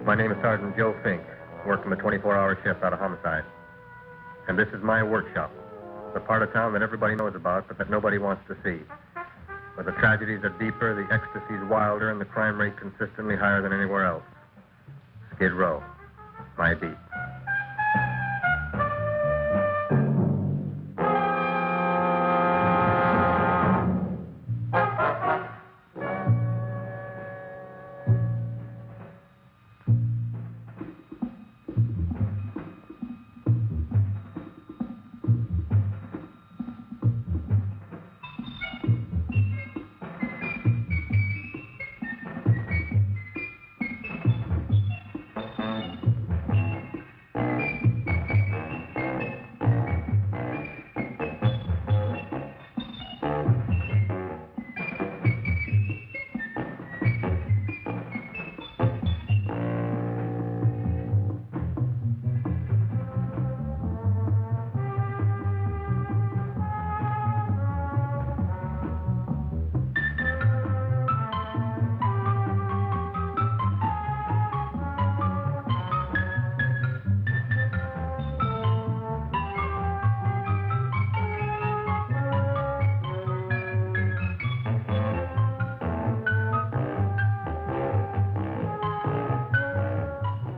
My name is Sergeant Joe Fink, working the 24-hour shift out of homicide. And this is my workshop, the part of town that everybody knows about, but that nobody wants to see. Where the tragedies are deeper, the ecstasy's wilder, and the crime rate consistently higher than anywhere else. Skid Row, my beat.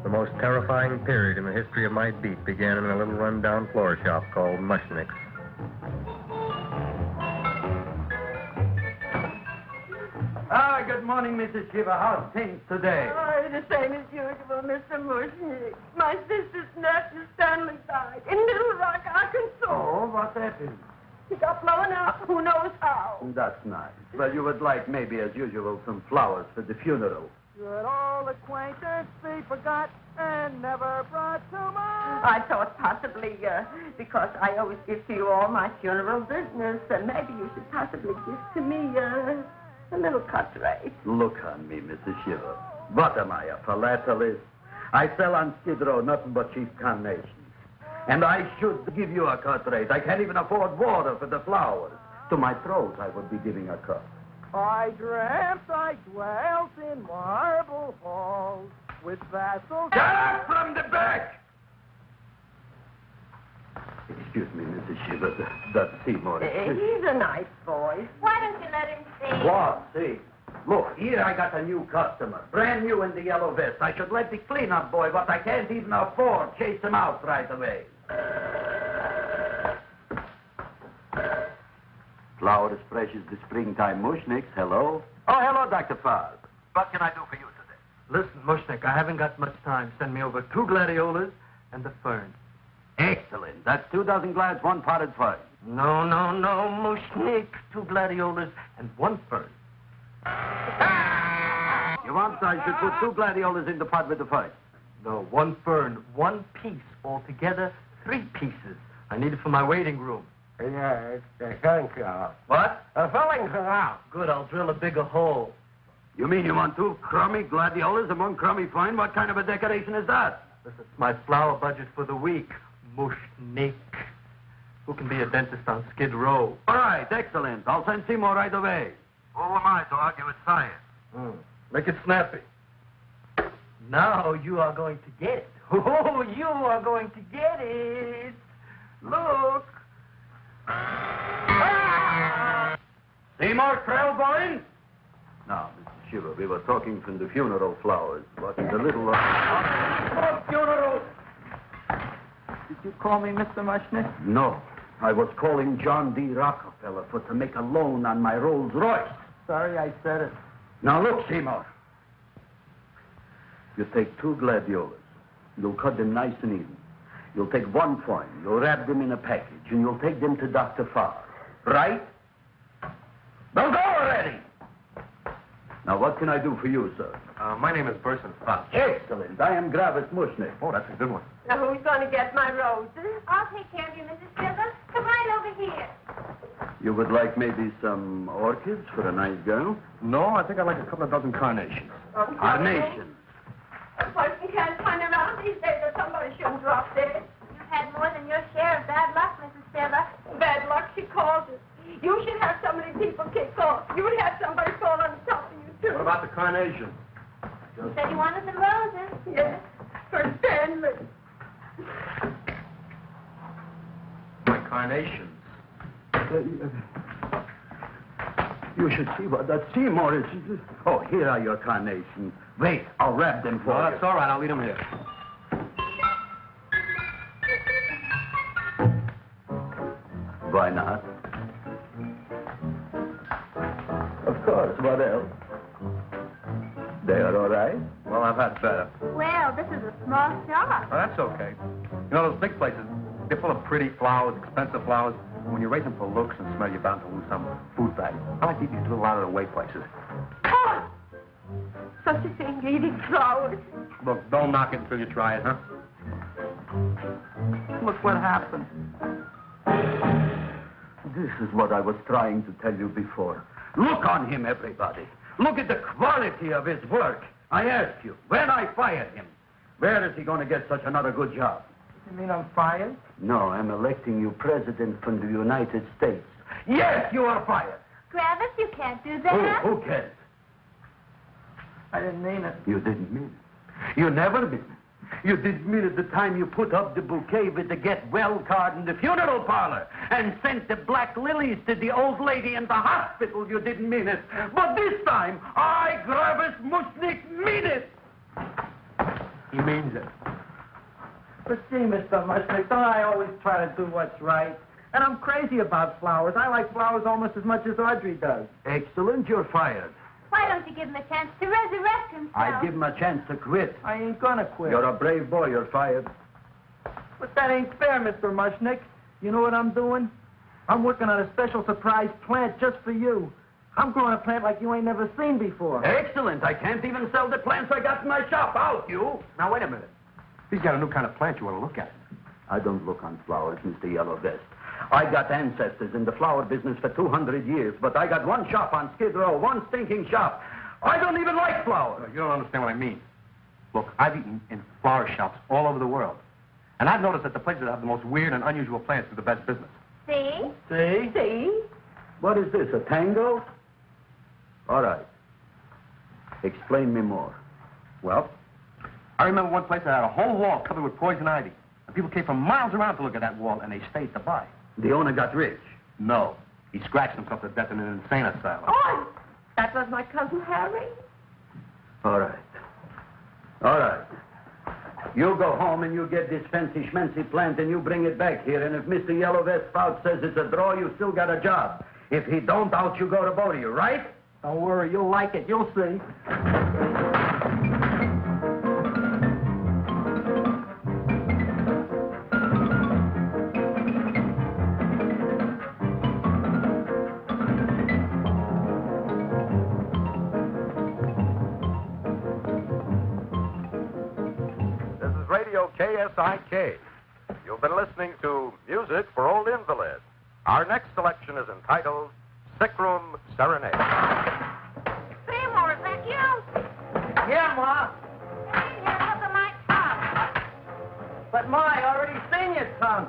The most terrifying period in the history of my beat began in a little run-down floor shop called Mushnick's. Good morning, Mrs. Shiva. How's things today? Oh, the same as usual, Mr. Mushnick. My sister's nephew, Stanley, died in Little Rock, Arkansas. Oh, what happened? He got blown up. Who knows how? That's nice. Well, you would like, maybe as usual, some flowers for the funeral. Good old acquaintance be forgot and never brought to mind. I thought possibly, because I always give to you all my funeral business, maybe you should possibly give to me, a little cut rate. Look on me, Mrs. Shiva. What am I, a philatelist? I sell on Skid Row nothing but cheap carnations. And I should give you a cut rate. I can't even afford water for the flowers. To my throat, I would be giving a cut. I dreamt I dwelt in marble halls with vassals. Get up from the back! Excuse me, Mrs. Shiva, that's Seymour. He's a nice boy. Why don't you let him see? What? See? Look, here I got a new customer, brand new in the yellow vest. I should let the cleanup boy, but I can't even afford chase him out right away. Flower as fresh as the springtime Mushnicks. Hello? Oh, hello, Dr. Farr. What can I do for you today? Listen, Mushnick, I haven't got much time. Send me over 2 gladiolas and the fern. Excellent. That's 2 dozen glads, 1 potted fern. No, Mushnick. 2 gladiolas and 1 fern. You want I should put 2 gladiolas in the pot with the fern? No, 1 fern, 1 piece. Altogether, 3 pieces. I need it for my waiting room. Yeah, thank you. What? Fillings are out. Good, I'll drill a bigger hole. You mean you want 2 crummy gladiolas and 1 crummy fern? What kind of a decoration is that? This is my flower budget for the week. Mushnick. Who can be a dentist on Skid Row? All right, excellent. I'll send Seymour right away. Who am I to argue with science? Make it snappy. Now you are going to get it. Oh, you are going to get it. Look. Seymour Krelborn? Now, Mr. Shiva, we were talking from the funeral flowers. What is the little... funeral! Did you call me Mr. Mushnick? No. I was calling John D. Rockefeller to make a loan on my Rolls Royce. Sorry I said it. Now, look, Seymour. You take 2 gladiolas. You'll cut them nice and even. You'll take 1 fern. You'll wrap them in a package, and you'll take them to Dr. Farr. Right? Now go already! Now, what can I do for you, sir? My name is Burson Fox. Excellent. I am Gravis Mushnick. Oh, that's a good one. Now, who's going to get my roses? I'll take care of you, Mrs. Shiva. Come right over here. You would like maybe some orchids for a nice girl? No, I think I'd like a couple of dozen carnations. Carnations. A person can't turn around these days that somebody shouldn't drop dead. You've had more than your share of bad luck, Mrs. Shiva. Bad luck, she calls it. You should have so many people kick off. You would have somebody fall on top of you, too. What about the carnations? You said you wanted some roses. Yes, for Stanley. My carnations. You should see what that Seymour is. Oh, here are your carnations. Wait, I'll wrap them for No, you. that's all right. I'll leave them here. Why not? Of course, what else? They are all right? Well, I've had better. Well, this is a small shop. Oh, that's okay. You know, those big places, they're full of pretty flowers, expensive flowers. When you raise them for looks and smell, you're bound to lose some food value. I like these little out-of-the-way places. Oh, such a thing, eating flowers. Look, don't knock it until you try it, huh? Look what happened. This is what I was trying to tell you before. Look on him, everybody. Look at the quality of his work. I ask you, when I fired him, where is he going to get such another good job? You mean I'm fired? No, I'm electing you president from the United States. Yes, you are fired. Travis, you can't do that. Who cares? I didn't mean it. You didn't mean it. You never mean it. You didn't mean it the time you put up the bouquet with the get well card in the funeral parlor and sent the black lilies to the old lady in the hospital. You didn't mean it. But this time, I, Gravis Mushnik, mean it. He means it. But see, Mr. Mushnick, don't I always try to do what's right? And I'm crazy about flowers. I like flowers almost as much as Audrey does. Excellent, you're fired. Why don't you give him a chance to resurrect himself? I give him a chance to quit. I ain't gonna quit. You're a brave boy, you're fired. But that ain't fair, Mr. Mushnick. You know what I'm doing? I'm working on a special surprise plant just for you. I'm growing a plant like you ain't never seen before. Excellent. I can't even sell the plants I got in my shop. Out, you. Now, wait a minute. He's got a new kind of plant you want to look at. I don't look on flowers, Mr. Yellow Vest. I got ancestors in the flower business for 200 years, but I got one shop on Skid Row, one stinking shop. I don't even like flowers. You don't understand what I mean. Look, I've eaten in flower shops all over the world. And I've noticed that the places that have the most weird and unusual plants do the best business. See? See? See? What is this, a tango? All right. Explain me more. Well, I remember one place that had a whole wall covered with poison ivy. And people came from miles around to look at that wall, and they stayed to buy. The owner got rich. No. He scratched himself to death in an insane asylum. Oh, that was my cousin Harry. All right. All right. You go home and you get this fancy schmancy plant and you bring it back here. And if Mr. Yellow Vest Spout says it's a draw, you still got a job. If he don't, out you go to both of you, right? Don't worry, you'll like it. You'll see. KSIK. You've been listening to Music for Old Invalids. Our next selection is entitled Sick Room Serenade. Seymour, is that you? Yeah, Ma. Hey, here, look at my tongue. But, Ma, I already seen your tongue.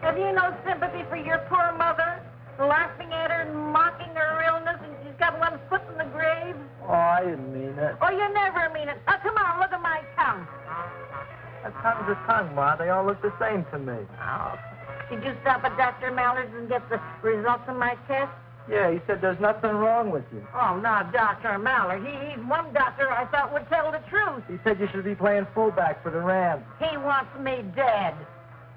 Have you no sympathy for your poor mother? Laughing at her and mocking her illness, and she's got one foot in the grave? Oh, I didn't mean it. Oh, you never mean it. Now, come on, look at my tongue. A tongue's a tongue, Ma. They all look the same to me. Oh, did you stop at Dr. Mallard's and get the results of my test? Yeah, he said there's nothing wrong with you. Oh, not Dr. Mallard. He's one doctor I thought would tell the truth. He said you should be playing fullback for the Rams. He wants me dead.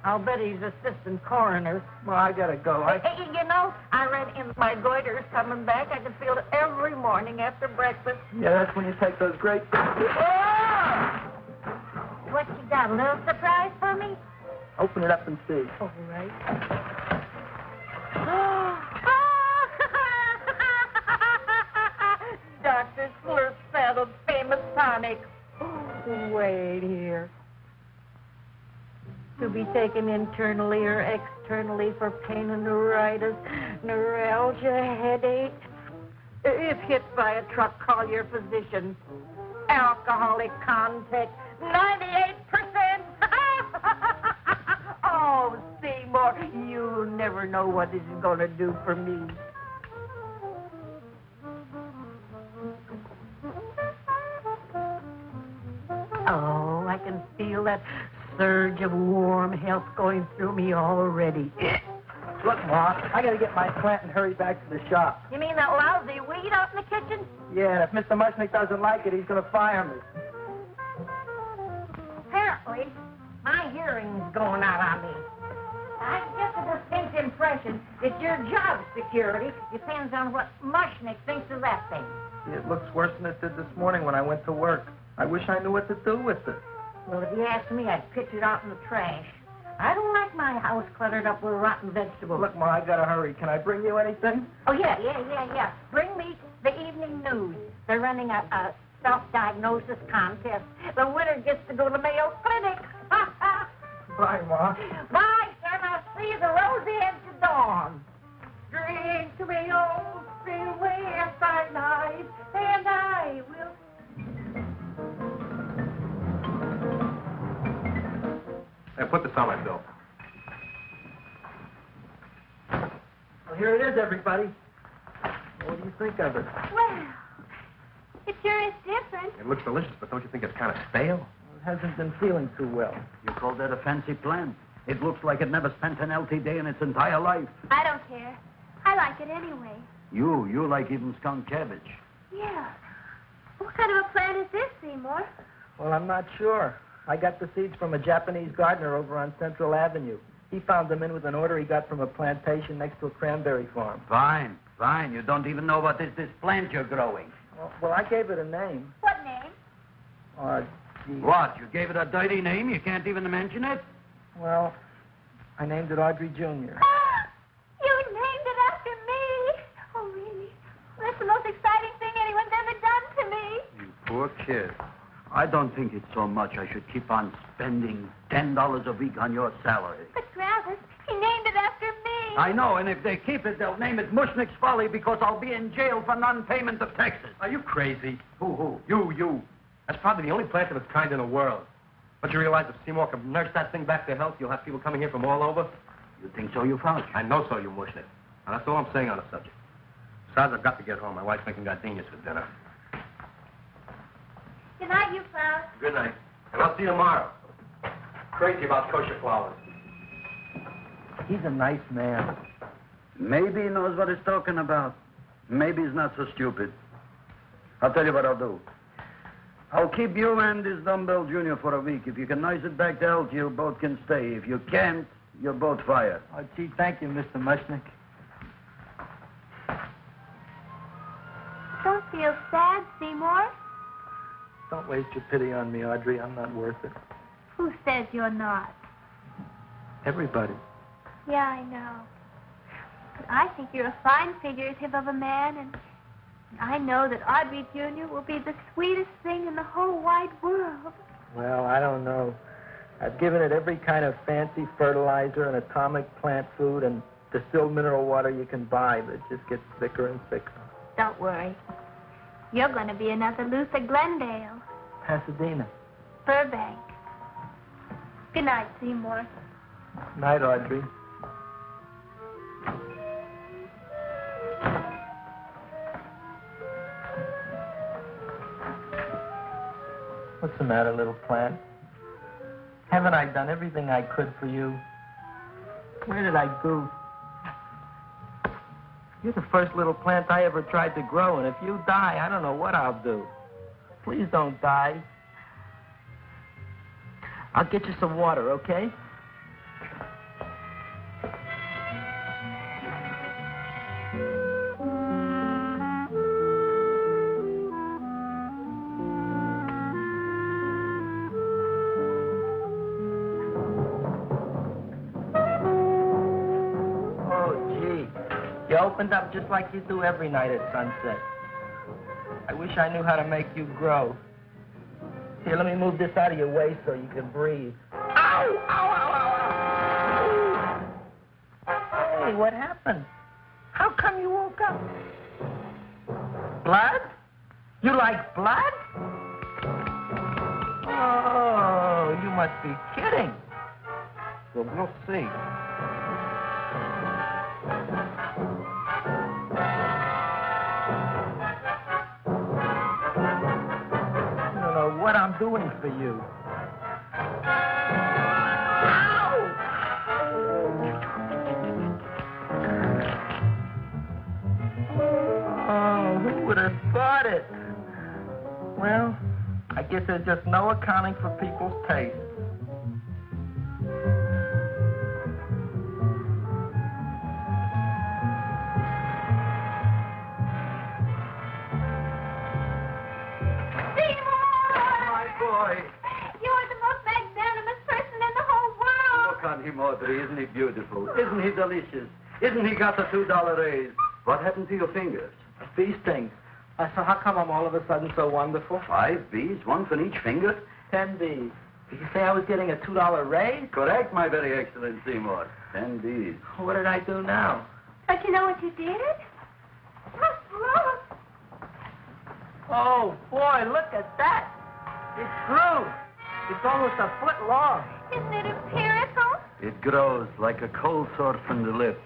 I'll bet he's assistant coroner. Well, I gotta go. Hey, you know, I read in my goiter's coming back. I can feel it every morning after breakfast. Yeah, that's when you take those great... Oh! What you got, a little surprise for me? Open it up and see. All right. Dr. Slurp saddled famous tonic. Wait here. To be taken internally or externally for pain and neuritis, neuralgia, headache. If hit by a truck, call your physician. Alcoholic contact, 98%. Oh, Seymour, you never know what this is going to do for me. Oh, I can feel that surge of warm health going through me already. Look, Ma, I gotta get my plant and hurry back to the shop. You mean that lousy weed out in the kitchen? Yeah, and if Mr. Mushnick doesn't like it, he's gonna fire me. Apparently, my hearing's going out on me. I get the distinct impression that your job security depends on what Mushnick thinks of that thing. See, it looks worse than it did this morning when I went to work. I wish I knew what to do with it. Well, if you ask me, I'd pitch it out in the trash. I don't like my house cluttered up with rotten vegetables. Look, Ma, I gotta hurry. Can I bring you anything? Oh, yeah. Bring me the evening news. They're running a self-diagnosis contest. The winner gets to go to Mayo Clinic. Bye, Ma. Bye, son. I'll see you the rosy edge of dawn. Drink to me, old freeway, by night, and I will... Hey, put this on my bill. Well, here it is, everybody. What do you think of it? Well, it sure is different. It looks delicious, but don't you think it's kind of stale? It hasn't been feeling too well. You call that a fancy plant? It looks like it never spent an LT day in its entire life. I don't care. I like it anyway. You like even skunk cabbage. Yeah. What kind of a plant is this, Seymour? Well, I'm not sure. I got the seeds from a Japanese gardener over on Central Avenue. He found them in with an order he got from a plantation next to a cranberry farm. Fine. You don't even know what is this plant you're growing. Well, I gave it a name. What name? Gee. What? You gave it a dirty name? You can't even mention it? Well, I named it Audrey Jr. You named it after me. Oh, really? Well, that's the most exciting thing anyone's ever done to me. You poor kid. I don't think it's so much I should keep on spending $10 a week on your salary. But Travis, he named it after me. I know, and if they keep it, they'll name it Mushnick's Folly because I'll be in jail for non-payment of taxes. Are you crazy? Who? You. That's probably the only plant of its kind in the world. Don't you realize if Seymour can nurse that thing back to health, you'll have people coming here from all over? You think so, you found? I know so, you Mushnick. And that's all I'm saying on the subject. Besides, I've got to get home. My wife's making gardenias for dinner. Good night, you Klaus. Good night. And I'll see you tomorrow. Crazy about kosher flowers. He's a nice man. Maybe he knows what he's talking about. Maybe he's not so stupid. I'll tell you what I'll do. I'll keep you and this dumbbell junior for a week. If you can nurse it back to health, you both can stay. If you can't, you're both fired. Oh, gee, thank you, Mr. Mushnick. Don't feel sad, Seymour. Don't waste your pity on me, Audrey. I'm not worth it. Who says you're not? Everybody. Yeah, I know. But I think you're a fine figurative of a man, and I know that Audrey Jr. will be the sweetest thing in the whole wide world. Well, I don't know. I've given it every kind of fancy fertilizer and atomic plant food and distilled mineral water you can buy, but it just gets thicker and thicker. Don't worry. You're going to be another Luther Glendale. Pasadena. Burbank. Good night, Seymour. Night, Audrey. What's the matter, little plant? Haven't I done everything I could for you? Where did I go? You're the first little plant I ever tried to grow, and if you die, I don't know what I'll do. Please don't die. I'll get you some water, okay? Opened up just like you do every night at sunset. I wish I knew how to make you grow. Here, let me move this out of your way so you can breathe. Ow! Ow, ow, ow, ow! Hey, what happened? How come you woke up? Blood? You like blood? Oh, you must be kidding. Well, we'll see. What I'm I'm doing for you. Oh, who would have thought it? Well, I guess there's just no accounting for people's taste. On him, Audrey. Isn't he beautiful? Isn't he delicious? Isn't he got a $2 raise? What happened to your fingers? These things. So how come I'm all of a sudden so wonderful? 5 B's, one for each finger? 10 B's. Did you say I was getting a $2 raise? Correct, my very excellent Seymour. 10 B's. What did I do now? Don't you know what you did? Look. Oh, boy, look at that. It grew. It's almost a foot long. Isn't it empirical? It grows like a cold sore from the lip.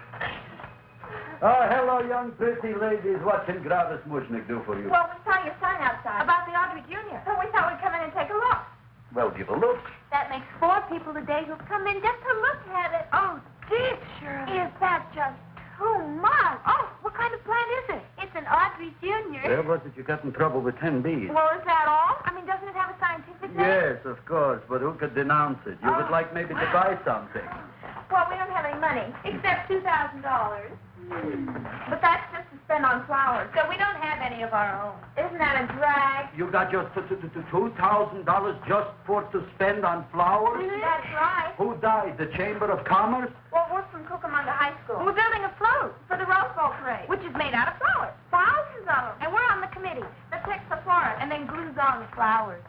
Oh, hello, young pretty ladies. What can Gravis Mushnik do for you? Well, we saw your sign outside. About the Audrey Jr. So we thought we'd come in and take a look. Well, give a look. That makes 4 people today who've come in just to look at it. Oh, dear, Shirley. Is that just too much? Oh, what kind of plant is it? It's an Audrey Jr. Well, was it you got in trouble with 10 B's? Well, is that all? I mean, doesn't it have a scientific name? Yes, of course, but who could denounce it? You would like maybe to buy something. Well, we don't have any money, except $2,000. But that's just to spend on flowers. So we don't have any of our own. Isn't that a drag? You got just $2,000 just for to spend on flowers? That's right. Who died? The Chamber of Commerce? Well, we're from Cucamonga High School. We're building a float for the Rose Bowl parade, which is made out of flowers. Thousands of them. And we're on the committee that picks the flowers and then glues on the flowers.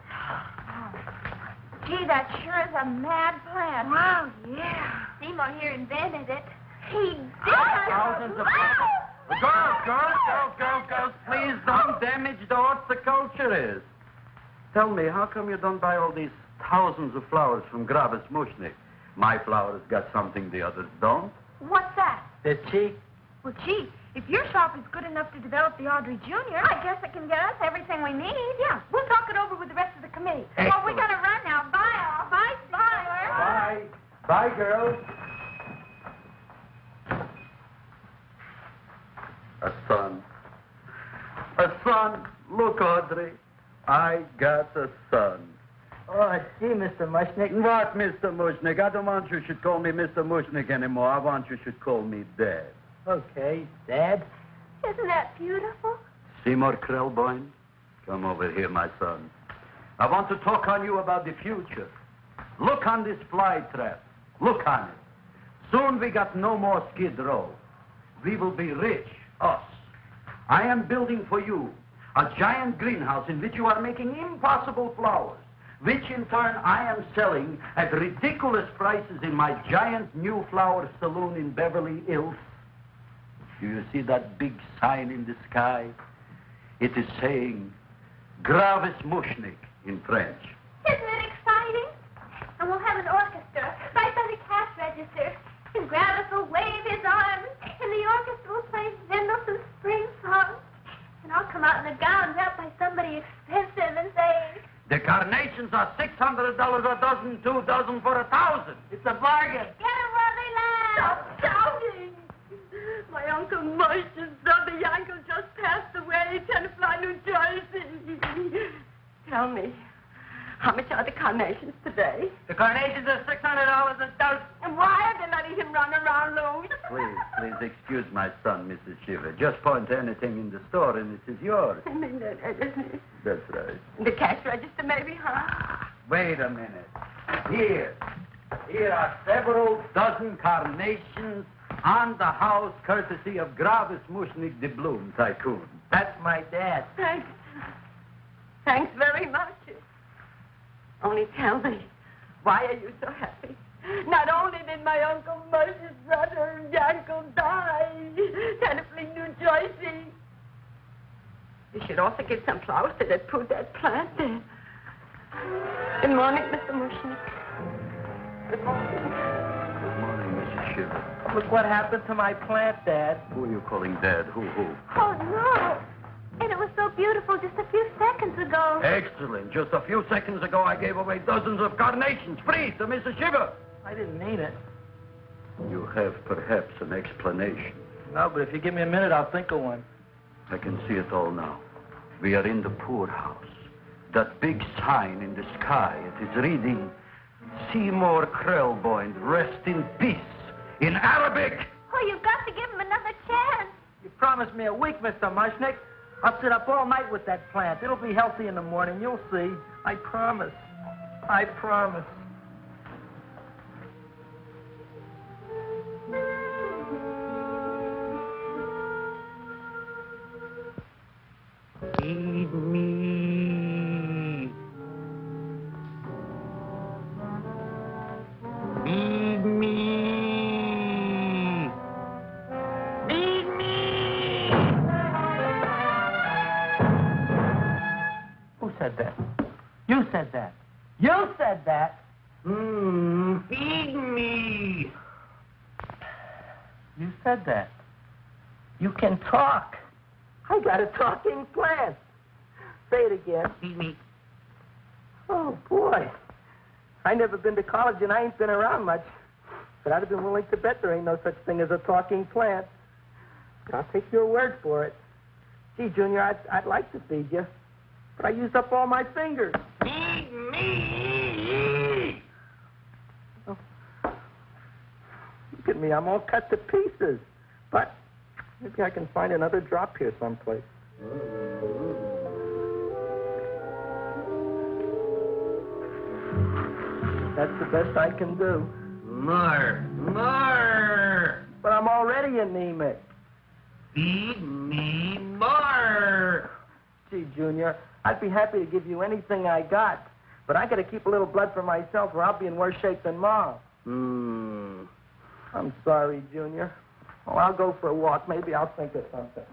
Gee, that sure is a mad plan. Wow, yeah. Seymour here invented it. He did. Thousands of girls, please don't damage the horticulture is. Tell me, how come you don't buy all these thousands of flowers from Gravis Mushnik? My flowers got something the others don't. What's that? They're cheap. Well, gee, if your shop is good enough to develop the Audrey Jr., I guess it can get us everything we need. Yeah, we'll talk it over with the rest of the committee. Excellent. Well, we gotta run now. Bye, all. Bye, Seymour. Bye. Bye, girls. A son. A son. Look, Audrey. I got a son. Oh, gee, Mr. Mushnik. What, Mr. Mushnik? I don't want you should call me Mr. Mushnik anymore. I want you should call me Dad. Okay, Dad. Isn't that beautiful? Seymour Krelborn, come over here, my son. I want to talk on you about the future. Look on this fly trap. Look on it. Soon we got no more Skid Row. We will be rich, us. I am building for you a giant greenhouse in which you are making impossible flowers, which in turn I am selling at ridiculous prices in my giant new flower saloon in Beverly Hills. Do you see that big sign in the sky? It is saying, Gravis Mushnik in French. Isn't it exciting? And we'll have an orchestra right by the cash register. And Gravis will wave his arms, and the orchestra will play Mendelssohn's spring song. And I'll come out in a gown wrapped by somebody expensive and say, The carnations are $600 a dozen, 2 dozen for 1,000. It's a bargain. get 'em where they land. Stop shouting. My Uncle Moshe's brother Yankel just passed away in Tenafly, New Jersey. Tell me, how much are the carnations today? The carnations are $600 a dozen. And why are they letting him run around loose? Please excuse my son, Mrs. Shiver. Just point to anything in the store and it is yours. I mean, That's right. the cash register maybe, huh? Wait a minute. Here are several dozen carnations on the house courtesy of Gravis Mushnik, the Bloom Tycoon. That's my dad. Thanks. Thanks very much. Only tell me, why are you so happy? Not only did my Uncle Moshe's brother Yankel die, Tenafly, New Jersey. You should also get some flowers to that put that plant there. Good morning, Mr. Mushnik. Good morning. Good morning, Mrs. Shiver. Look what happened to my plant, Dad. Who are you calling Dad? Who? Oh, no. And it was so beautiful just a few seconds ago. Excellent. Just a few seconds ago, I gave away dozens of carnations free to Mrs. Shiver. I didn't mean it. You have perhaps an explanation. No, but if you give me a minute, I'll think of one. I can see it all now. We are in the poorhouse. That big sign in the sky, it is reading, Seymour Krelborn, rest in peace, in Arabic. Oh, you've got to give him another chance. You promised me a week, Mr. Mushnick. I'll sit up all night with that plant. It'll be healthy in the morning. You'll see. I promise. I promise. Feed me. Feed me. Feed me. Who said that? You said that. You said that. Feed me. You said that. You can talk. I got a talking plant. Say it again. Feed me. Oh, boy. I never been to college and I ain't been around much. But I'd have been willing to bet there ain't no such thing as a talking plant. I'll take your word for it. Gee, Junior, I'd like to feed you. But I used up all my fingers. Feed me. Oh. Look at me. I'm all cut to pieces. But maybe I can find another drop here someplace. That's the best I can do. More. But I'm already anemic. Feed me more. Gee, Junior, I'd be happy to give you anything I got. But I got to keep a little blood for myself or I'll be in worse shape than Mom. I'm sorry, Junior. Oh, I'll go for a walk. Maybe I'll think of something.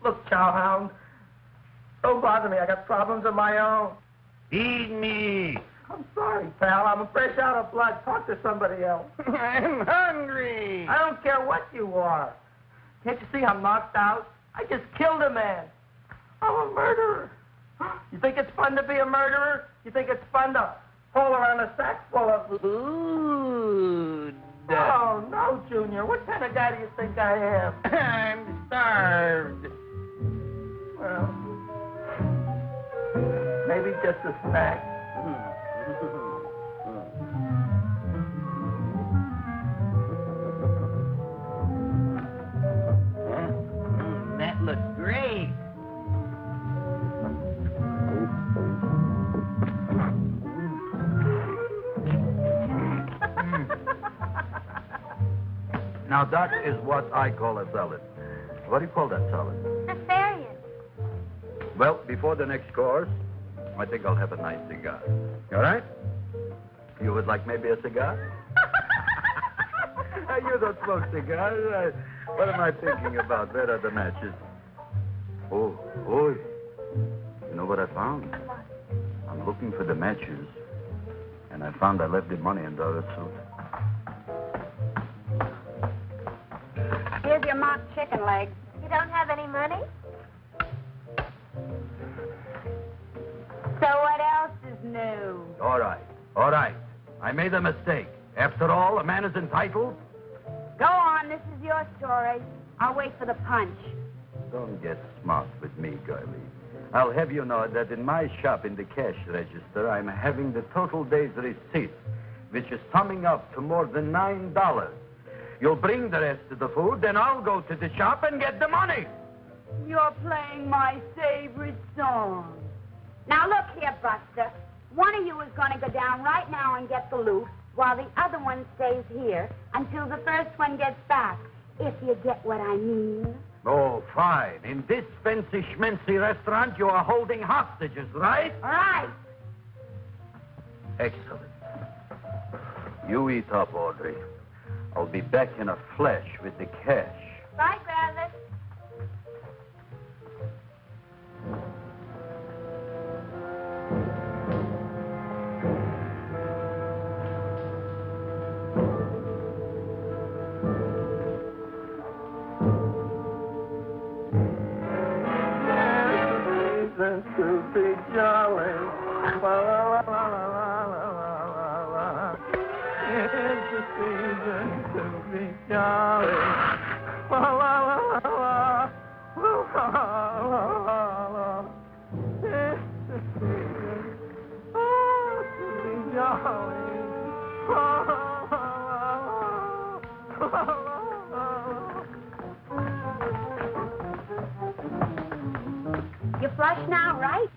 Look, cowhound, don't bother me. I got problems of my own. Feed me. I'm sorry, pal. I'm fresh out of blood. Talk to somebody else. I'm hungry. I don't care what you are. Can't you see I'm knocked out? I just killed a man. I'm a murderer. You think it's fun to be a murderer? You think it's fun to haul around a sack full of food? Oh, no, Junior. What kind of guy do you think I am? I'm starved. Well, maybe just a snack. That looks great. Now, that is what I call a salad. What do you call that salad? Asparagus. Well, before the next course, I think I'll have a nice cigar. All right? You would like maybe a cigar? You don't smoke cigars. What am I thinking about? Where are the matches? Oh, you know what I found? I'm looking for the matches, and I found I left the money in the other suit. Here's your mock chicken legs. You don't have any money? So what else is new? All right. I made a mistake. After all, a man is entitled. Go on, this is your story. I'll wait for the punch. Don't get smart with me, girlie. I'll have you know that in my shop in the cash register, I'm having the total day's receipt, which is summing up to more than $9. You'll bring the rest of the food, then I'll go to the shop and get the money. You're playing my favorite song. Now look here, Buster. One of you is going to go down right now and get the loot, while the other one stays here until the first one gets back, if you get what I mean. Oh, fine. In this fancy schmancy restaurant, you are holding hostages, right? All right. Excellent. You eat up, Audrey. I'll be back in a flash with the cash. Bye, Gravis. To be jolly. La, la, la, la, la, la, la, la. It's the season to be jolly. La, la, la, la, la. La, la, la. It's the season to be jolly. La, la, la, la, la. You flush now, right?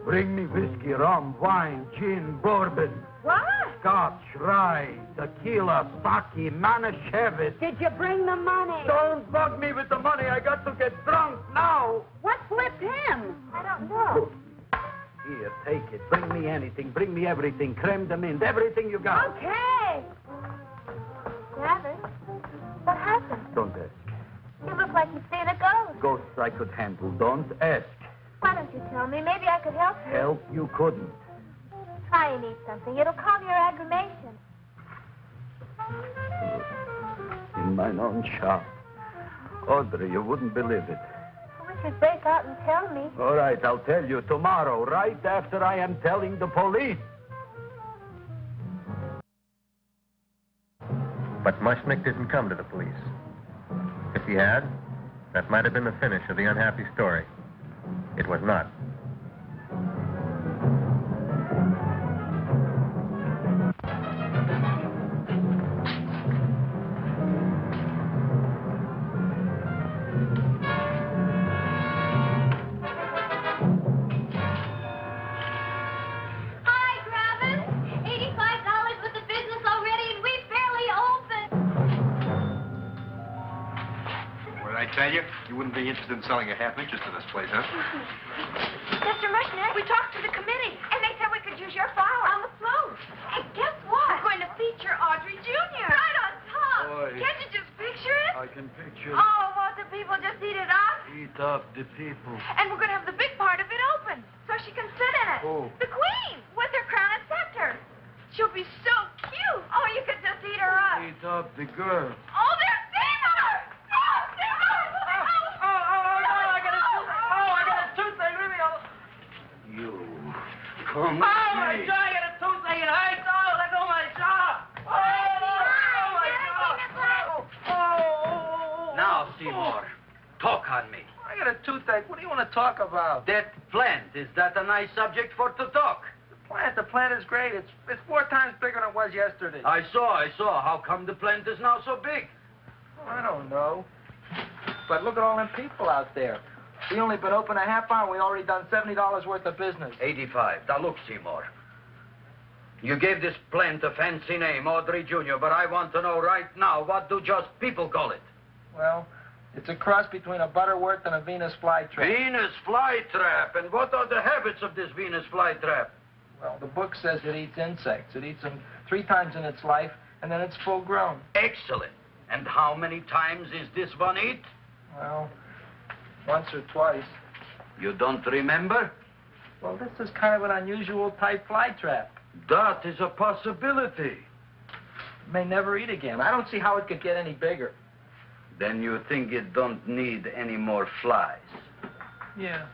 Bring me whiskey, rum, wine, gin, bourbon. What? Scotch, rye, tequila, sake, Manischewitz. Did you bring the money? Don't bug me with the money. I got to get drunk now. What flipped him? I don't know. Here, take it. Bring me anything. Bring me everything. Creme de menthe. Everything you got. Okay. Gravis, what happened? Don't ask. You look like you've seen a ghost. Ghosts I could handle. Don't ask. Why don't you tell me? Maybe I could help you. Help you couldn't. Try and eat something. It'll calm your aggravation. In mine own shop. Audrey, you wouldn't believe it. I wish you'd break out and tell me. All right, I'll tell you tomorrow, right after I am telling the police. But Mushnick didn't come to the police. If he had, that might have been the finish of the unhappy story. It was not. Hi, Gravis. $85 with the business already, and we barely opened. What did I tell you? You wouldn't be interested in selling a half interest in this place, huh? Mr. Mushnick, we talked to the committee, and they said we could use your flower on the float. And guess what? We're going to feature Audrey Jr. Right on top. Boy. Can't you just picture it? I can picture Oh, won't the people just eat it up? Eat Eat up the people. And we're going to have the big part of it open, so she can sit in it. Who? The queen, with her crown and scepter. She'll be so cute. Oh, you could just eat her up. Eat up the girl. Oh, there's Seymour! Oh, Seymour! I got a toothache. Leave me alone. You come Oh, my God, I got a toothache. It hurts. Oh, let go of my jaw. Now, Seymour, talk on me. I got a toothache. What do you want to talk about? That plant, is that a nice subject for to talk? The plant is great. It's 4 times bigger than it was yesterday. I saw. How come the plant is now so big? I don't know. But look at all them people out there. We only been open a half hour. We already done $70 worth of business. 85. Now, look, Seymour. You gave this plant a fancy name, Audrey Jr., but I want to know right now, what do just people call it? Well, it's a cross between a Butterworth and a Venus flytrap. Venus flytrap. And what are the habits of this Venus flytrap? Well, the book says it eats insects. It eats them 3 times in its life, and then it's full grown. Excellent. And how many times is this one eat? Well, once or twice. You don't remember? Well, this is kind of an unusual type flytrap. That is a possibility. It may never eat again. I don't see how it could get any bigger. Then you think it don't need any more flies? Yeah.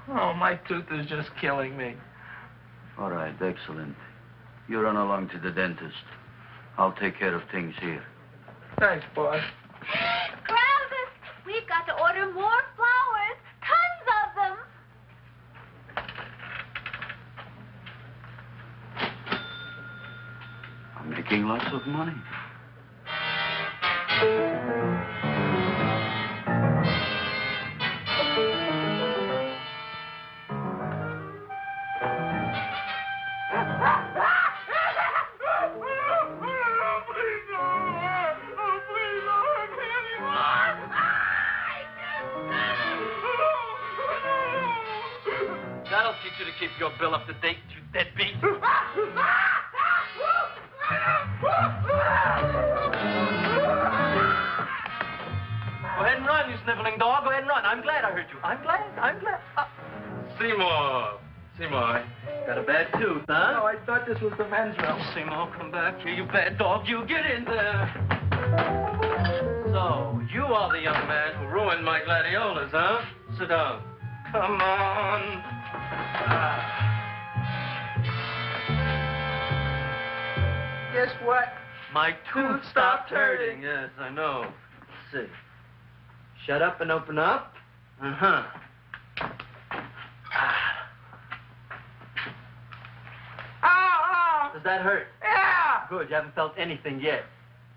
Oh, my tooth is just killing me. All right, excellent. You run along to the dentist. I'll take care of things here. Thanks, boy. Travis, we've got to order more flowers. Tons of them. I'm making lots of money. That'll teach you to keep your bill up to date, you deadbeat. Go ahead and run, you sniveling dog. Go ahead and run. I'm glad I hurt you. I'm glad. Seymour, got a bad tooth, huh? No, I thought this was the men's room. Seymour, come back here, you bad dog. You get in there. So, you are the young man who ruined my gladiolas, huh? Sit down. Come on. Guess what? My tooth stopped hurting. Yes, I know. Let's see. Shut up and open up. Uh-huh. Oh! Does that hurt? Yeah! Good, you haven't felt anything yet.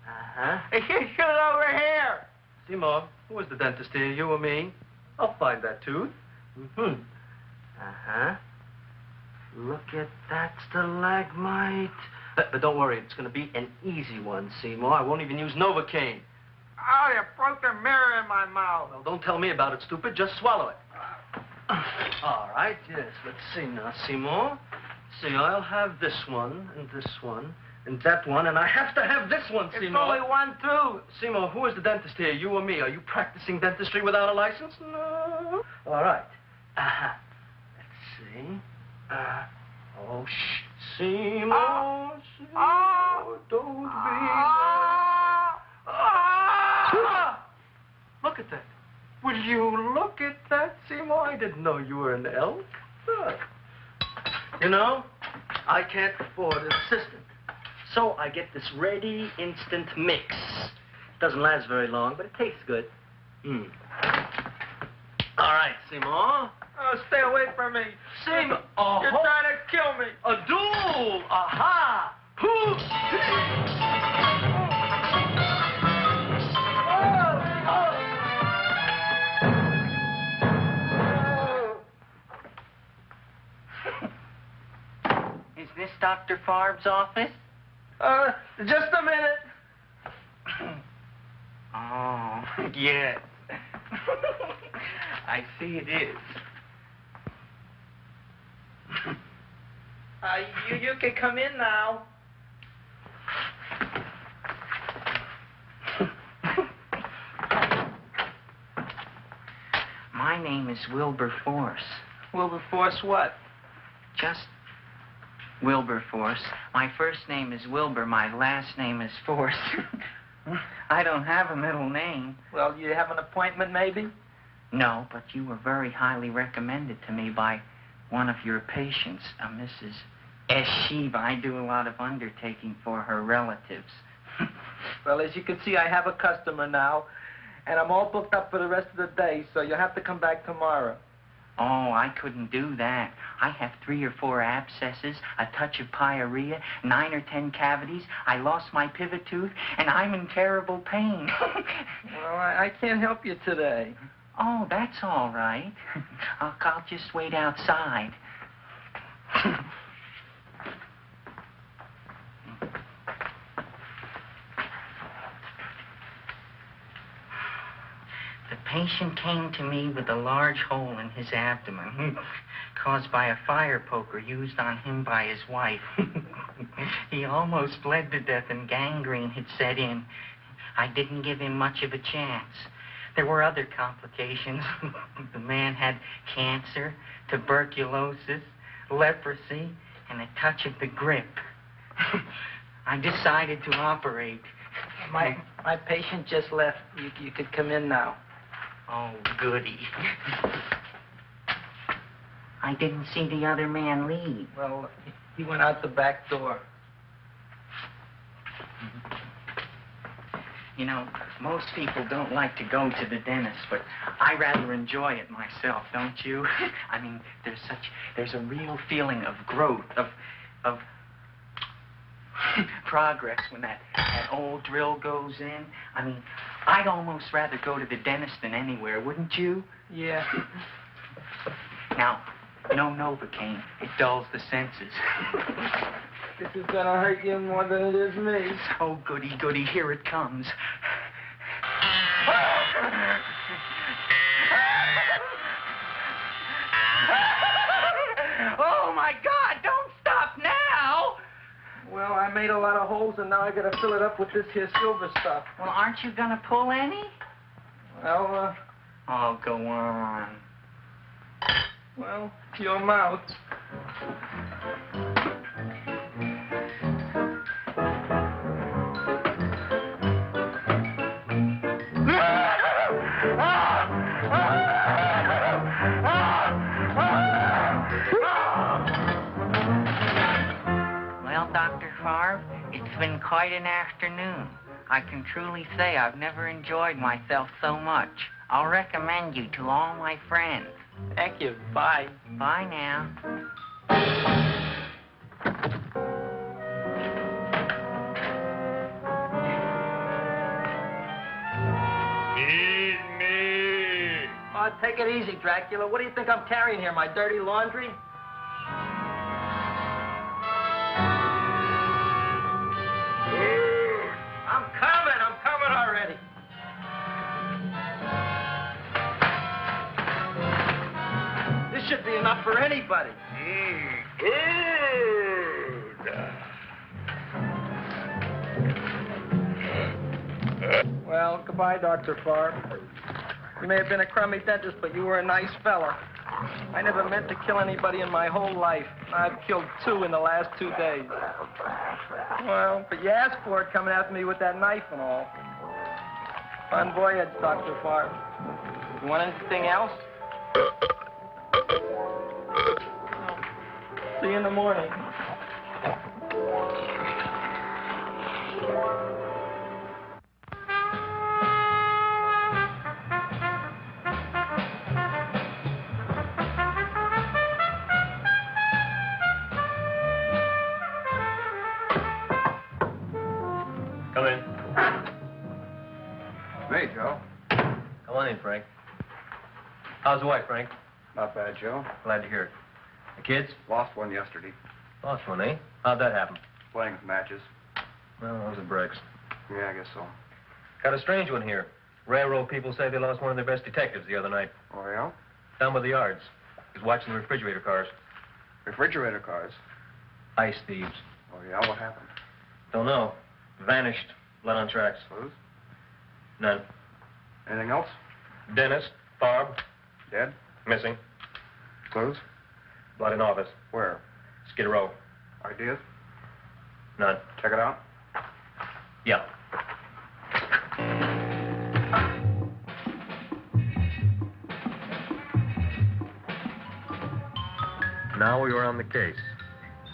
Uh-huh. You shoot over here. Seymour, who is the dentist here, you or me? I'll find that tooth. Mm-hmm. Uh-huh. Look at that stalagmite. But don't worry, it's going to be an easy one, Seymour. I won't even use Novocaine. Oh, you broke the mirror in my mouth. Well, don't tell me about it, stupid. Just swallow it. All right, yes. Let's see now, Seymour. See, I'll have this one, and that one, and I have to have this one, It's Seymour. only one tooth. Seymour, who is the dentist here, you or me? Are you practicing dentistry without a license? No. All right. Let's see. Oh, shh. Seymour, Seymour, don't be mad. Look at that. Will you look at that, Seymour? I didn't know you were an elf. Look. You know, I can't afford an assistant. So I get this ready instant mix. Doesn't last very long, but it tastes good. All right, Seymour. Oh, stay away from me. Seymour. You're trying to kill me. A duel. Aha. Is this Dr. Farb's office? Just a minute. Oh, yes. I see it is. You can come in now. my name is Wilberforce. Wilberforce what? Just Wilberforce. My first name is Wilbur. My last name is Force. I don't have a middle name. Well, you have an appointment, maybe? No, but you were very highly recommended to me by one of your patients, a Mrs. Shiva. I do a lot of undertaking for her relatives. Well, as you can see, I have a customer now, and I'm all booked up for the rest of the day, so you'll have to come back tomorrow. Oh, I couldn't do that. I have 3 or 4 abscesses, a touch of pyorrhea, 9 or 10 cavities. I lost my pivot tooth, and I'm in terrible pain. Well, I can't help you today. Oh, that's all right. I'll just wait outside. The patient came to me with a large hole in his abdomen, caused by a fire poker used on him by his wife. He almost bled to death and gangrene had set in. I didn't give him much of a chance. There were other complications. The man had cancer, tuberculosis, leprosy, and a touch of the grip. I decided to operate. My patient just left. You could come in now. Oh, goody. I didn't see the other man leave. Well, he went out the back door. You know, most people don't like to go to the dentist, but I rather enjoy it myself, don't you? I mean, there's a real feeling of growth, of progress when that old drill goes in. I mean, I'd almost rather go to the dentist than anywhere, wouldn't you? Yeah. Now, no Novocaine. It dulls the senses. This is gonna hurt you more than it is me. Oh, goody, goody, here it comes. Oh, my God, don't stop now! Well, I made a lot of holes, and now I gotta fill it up with this here silver stuff. Well, aren't you gonna pull any? Well, Oh, go on. well, your mouth. Well, Dr. Favre, it's been quite an afternoon. I can truly say I've never enjoyed myself so much. I'll recommend you to all my friends. Thank you. Bye. Bye now. Feed me. Oh, take it easy, Dracula. What do you think I'm carrying here, my dirty laundry? I'm coming already. This should be enough for anybody. Well, goodbye, Dr. Favre. You may have been a crummy dentist, but you were a nice fella. I never meant to kill anybody in my whole life. I've killed 2 in the last 2 days. Well, but you asked for it coming after me with that knife and all. Bon voyage, Dr. Favre. You want anything else? See you in the morning. Come in. Hey, Joe. Come on in, Frank. How's the wife, Frank? Not bad, Joe. Glad to hear it. The kids? Lost one yesterday. Lost one, eh? How'd that happen? Playing matches. Well, those are breaks. Yeah, I guess so. Got a strange one here. Railroad people say they lost one of their best detectives the other night. Oh, yeah? Down by the yards. He was watching the refrigerator cars. Refrigerator cars? Ice thieves. Oh, yeah? What happened? Don't know. Vanished. Blood on tracks. Clues? None. Anything else? Dennis, Barb. Dead? Missing. Clues? Blood in office. Where? Skid Row. Ideas? None. Check it out. Yeah. Now we were on the case.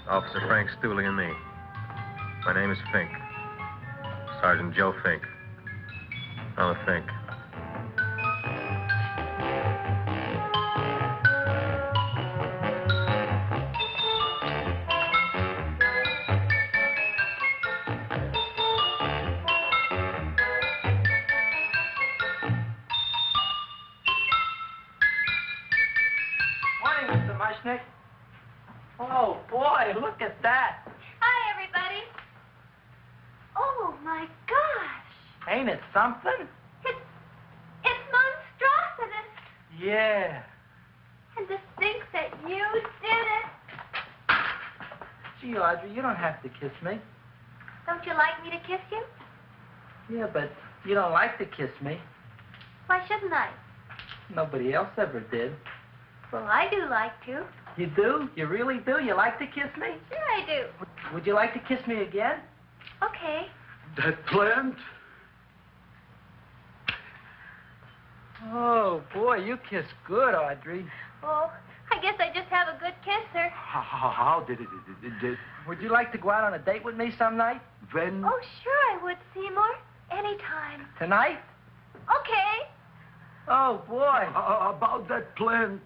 Officer Frank Stooley and me. My name is Fink. Sergeant Joe Fink. Oh, Fink. Morning, Mr. Mushnick. Oh, boy, look at that. Hi, everybody. Oh, my gosh. Ain't it something? It's monstrosity. Yeah. And to think that you did it. Gee, Audrey, you don't have to kiss me. Don't you like me to kiss you? Yeah, but you don't like to kiss me. Why shouldn't I? Nobody else ever did. Well, I do like to. You do? You really do? You like to kiss me? Sure I do. Would you like to kiss me again? Okay. That plant? Oh, boy, you kiss good, Audrey. Oh, I guess I just have a good kisser. How did it? Would you like to go out on a date with me some night? When? Oh, sure I would, Seymour. Anytime. Tonight? Okay. Oh, boy. About that plant.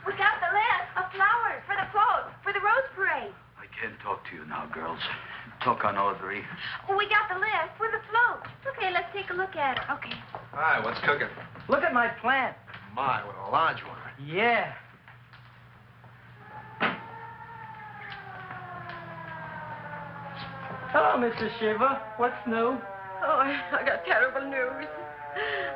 We got the list of flowers for the float, for the rose parade. I can't talk to you now, girls. Talk on Audrey. We got the list for the float. Okay, let's take a look at it. Okay. Hi, what's cooking? Look at my plant. My, what a large one. Yeah. Hello, Mrs. Shiva. What's new? Oh, I got terrible news.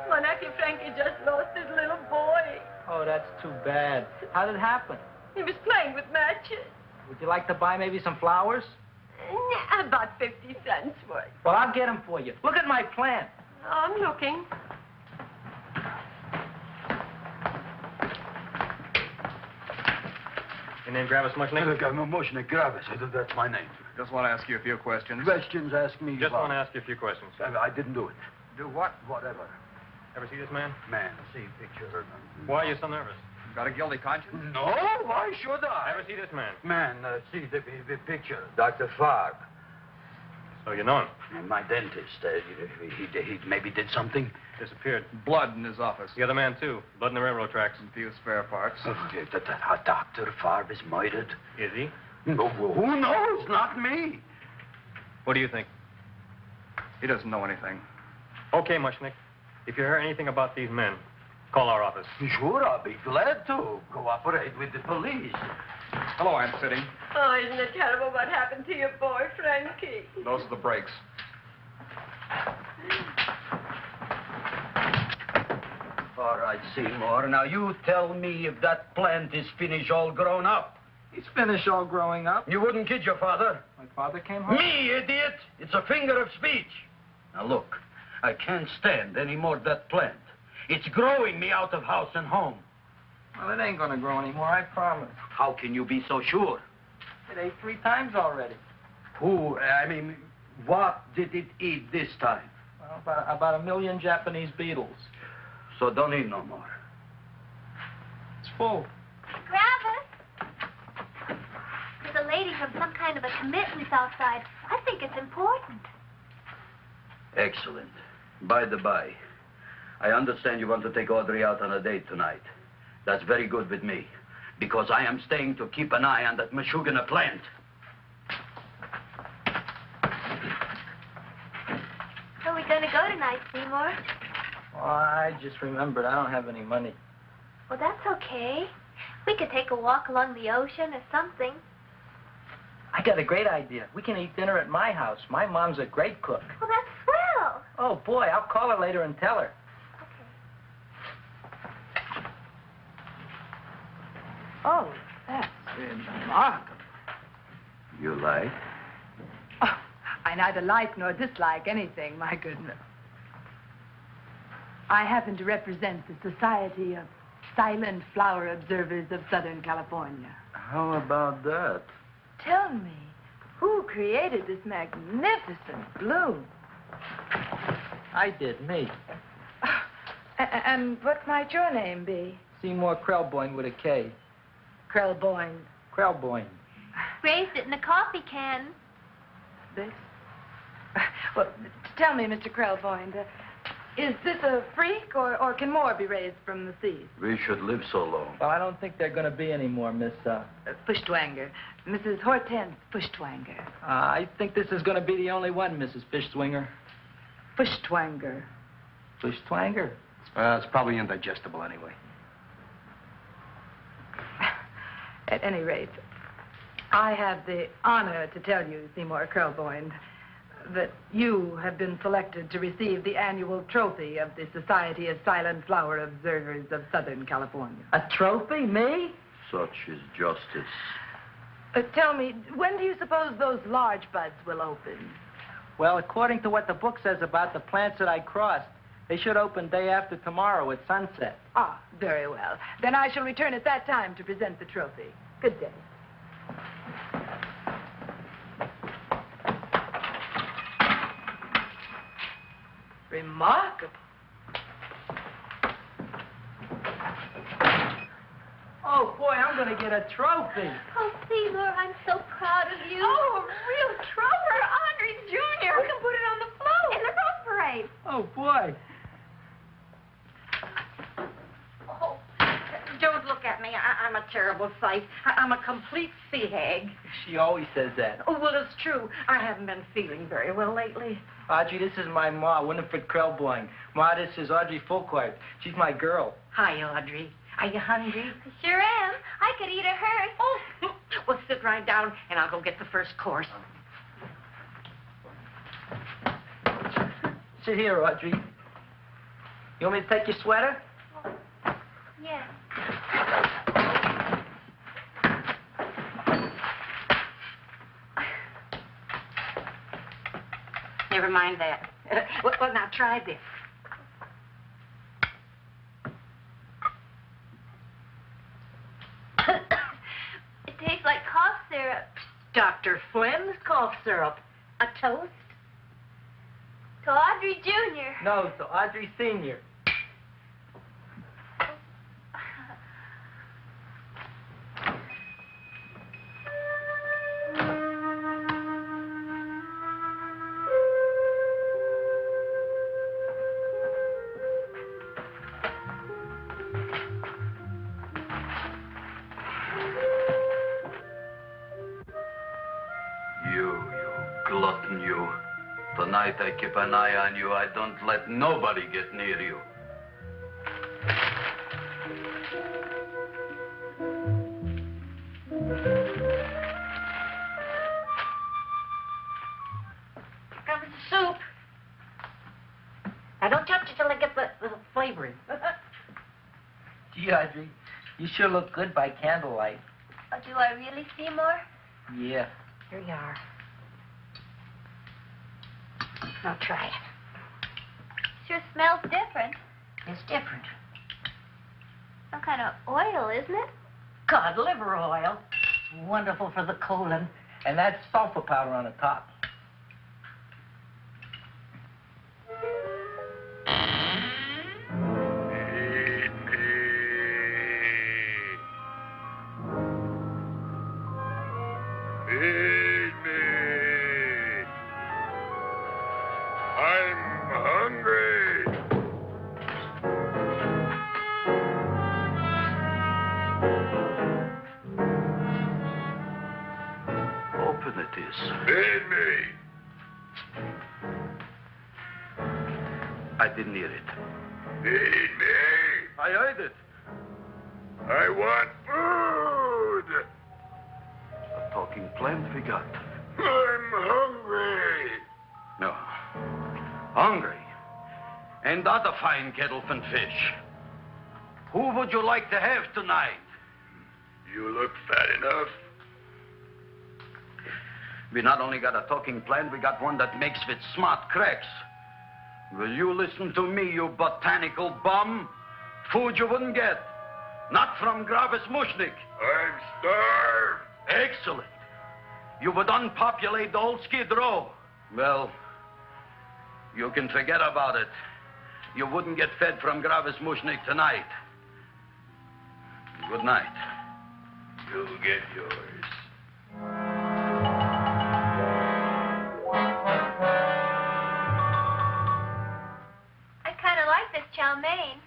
My nephew Frankie just lost his little boy. Oh, that's too bad. How did it happen? He was playing with matches. Would you like to buy maybe some flowers? About 50 cents worth. Well, I'll get them for you. Look at my plant. I'm looking. Your name Gravis Mushnick? Mushnick Gravis. That's my name. Just want to ask you a few questions. Questions, ask me. Just want to ask you a few questions. I didn't do it. Do what? Whatever. Ever see this man? Man, see picture. Why are you so nervous? Got a guilty conscience? No, why should I? Ever see this man? Man, see the picture. Dr. Farb. So you know him? My dentist. He maybe did something. Disappeared. Blood in his office. The other man, too. Blood in the railroad tracks. Some few spare parts. Dr. Farb is murdered. Is he? No, who knows? Not me. What do you think? He doesn't know anything. Okay, Mushnick. If you hear anything about these men, call our office. Sure, I'll be glad to cooperate with the police. Hello, Aunt Sitting. Oh, isn't it terrible what happened to your boy, Frankie? Those are the brakes. All right, Seymour. Now, you tell me if that plant is finished all grown up. He's finished all growing up. You wouldn't kid your father. My father came home? Me, idiot! It's a figure of speech. Now, look, I can't stand any more of that plant. It's growing me out of house and home. Well, it ain't gonna grow anymore, I promise. How can you be so sure? It ate 3 times already. What did it eat this time? Well, about 1 million Japanese beetles. So don't eat no more. It's full. Gravis, there's a lady from some kind of a commitment outside. I think it's important. Excellent. By the by, I understand you want to take Audrey out on a date tonight. That's very good with me, because I am staying to keep an eye on that Meshuggah plant. Where are we going to go tonight, Seymour? Oh, I just remembered I don't have any money. Well, that's okay. We could take a walk along the ocean or something. I got a great idea. We can eat dinner at my house. My mom's a great cook. Well, that's swell. Oh, boy, I'll call her later and tell her. Oh, that's remarkable. You like? Oh, I neither like nor dislike anything, my goodness. I happen to represent the Society of silent flower observers of Southern California. How about that? Tell me, who created this magnificent bloom? I did, me. And what might your name be? Seymour Krelborn with a K. Krelborn. Krelborn. Raised it in a coffee can. This? Well, tell me, Mr. Krelborn, is this a freak, or can more be raised from the seas? We should live so long. Well, I don't think there are going to be any more, Miss, Fuschtwanger. Mrs. Hortense Fuschtwanger. I think this is going to be the only one, Mrs. Fishswinger. Fuschtwanger. Fuschtwanger? It's probably indigestible anyway. At any rate, I have the honor to tell you, Seymour Krelborn, that you have been selected to receive the annual trophy of the Society of Silent Flower Observers of Southern California. A trophy? Me? Such is justice. Tell me, when do you suppose those large buds will open? Well, according to what the book says about the plants that I crossed, they should open day after tomorrow at sunset. Ah, very well. Then I shall return at that time to present the trophy. Good day. Remarkable. Oh, boy, I'm going to get a trophy. Oh, Seymour, I'm so proud of you. Oh, a real trophy, Audrey Jr. We can put it on the float in the rose parade. Oh, boy. Oh, don't look at me. I'm a terrible sight. I'm a complete sea hag. She always says that. Oh, well, it's true. I haven't been feeling very well lately. Audrey, this is my ma, Winifred Krelborn. Ma, this is Audrey Fulquart. She's my girl. Hi, Audrey. Are you hungry? I sure am. I could eat a hearse. Oh, well, sit right down, and I'll go get the first course. Sit here, Audrey. You want me to take your sweater? Yeah. Never mind that. Well, now try this. It tastes like cough syrup. Dr. Flynn's cough syrup. A toast? To Audrey Jr. No, to Audrey Sr. You glutton, you. Tonight I keep an eye on you. I don't let nobody get near you. Comes the soup. Now, don't touch it till I get the flavoring. Gee, Audrey, you sure look good by candlelight. Oh, do I really, Seymour? Yeah. Here you are. Now try it. Sure smells different. It's different. Some kind of oil, isn't it? Cod liver oil. It's wonderful for the colon. And that's sulfur powder on the top. Feed me. I'm hungry. Open it is. Feed me. I didn't hear it. Feed me. I heard it. I want food. A talking plant we got. I'm hungry. No. Hungry. And that a fine kettlefen fish. Who would you like to have tonight? You look fat enough. We not only got a talking plant, we got one that makes with smart cracks. Will you listen to me, you botanical bum? Food you wouldn't get. Not from Gravis Mushnik. I'm starved. Excellent. You would unpopulate the old Skid Row. Well, you can forget about it. You wouldn't get fed from Gravis Mushnik tonight. Good night. You'll get yours. I kind of like this chow mein.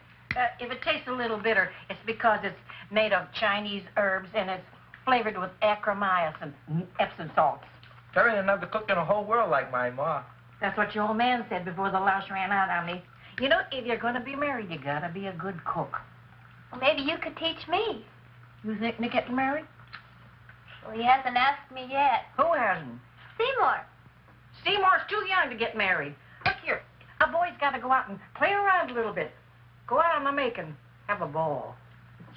If it tastes a little bitter, it's because it's made of Chinese herbs and it's flavored with acromyas and Epsom salts. There ain't another cook in the whole world like my ma. That's what your old man said before the louse ran out on me. You know, if you're going to be married, you got to be a good cook. Well, maybe you could teach me. You think Nick getting married? Well, he hasn't asked me yet. Who hasn't? Seymour. Seymour's too young to get married. Look here, a boy's got to go out and play around a little bit. Go out on the make and have a ball.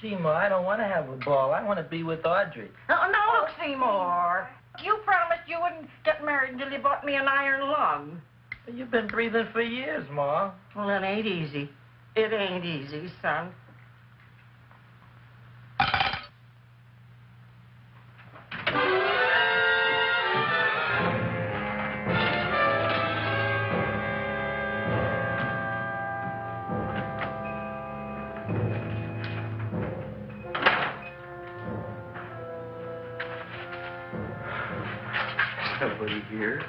Gee, Ma, I don't want to have a ball. I want to be with Audrey. No, look, Seymour. You promised you wouldn't get married until you bought me an iron lung. You've been breathing for years, Ma. Well, it ain't easy. It ain't easy, son. Nobody here.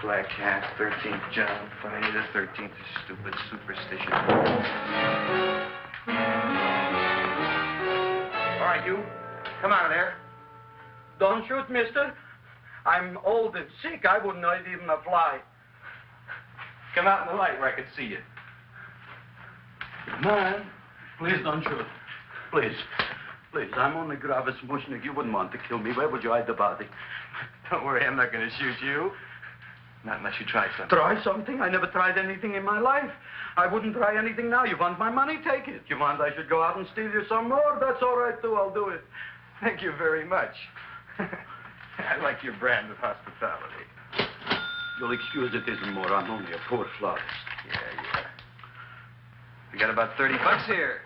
Black Cat, 13th John, funny. The 13th is stupid, superstitious. All right, you. Come out of there. Don't shoot, mister. I'm old and sick. I wouldn't hurt even a fly. Come out in the light where I can see you. Man, please don't shoot. Please. Please, I'm only Gravis Mushnik. You wouldn't want to kill me. Where would you hide the body? Don't worry, I'm not going to shoot you. Not unless you try something. Try something? I never tried anything in my life. I wouldn't try anything now. You want my money? Take it. You want I should go out and steal you some more? That's all right, too. I'll do it. Thank you very much. I like your brand of hospitality. You'll excuse it isn't more. I'm only a poor florist. Yeah. We got about $30 here.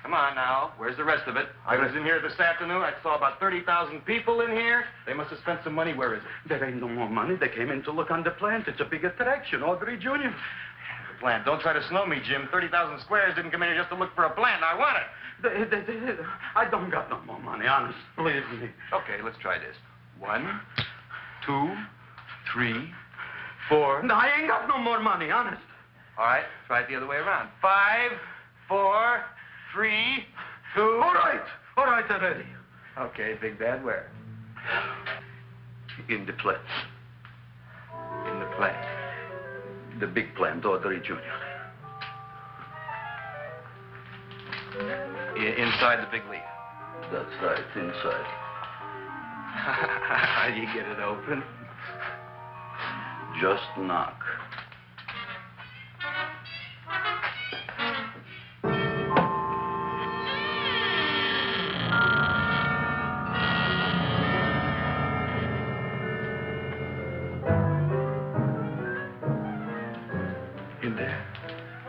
Come on now. Where's the rest of it? I was in here this afternoon. I saw about 30,000 people in here. They must have spent some money. Where is it? There ain't no more money. They came in to look on the plant. It's a big attraction. Audrey Jr. The plant. Don't try to snow me, Jim. 30,000 squares didn't come in here just to look for a plant. I want it. I don't got no more money, honest. Believe me. Okay, let's try this. 1, 2, 3, 4. No, I ain't got no more money, honest. All right, try it the other way around. 5, 4, 3, 2. All right already. Okay, Big Bad, where? In the plant. In the plant. The big plant, Audrey Jr. Inside the big leaf. That's right, inside. How do you get it open? Just knock.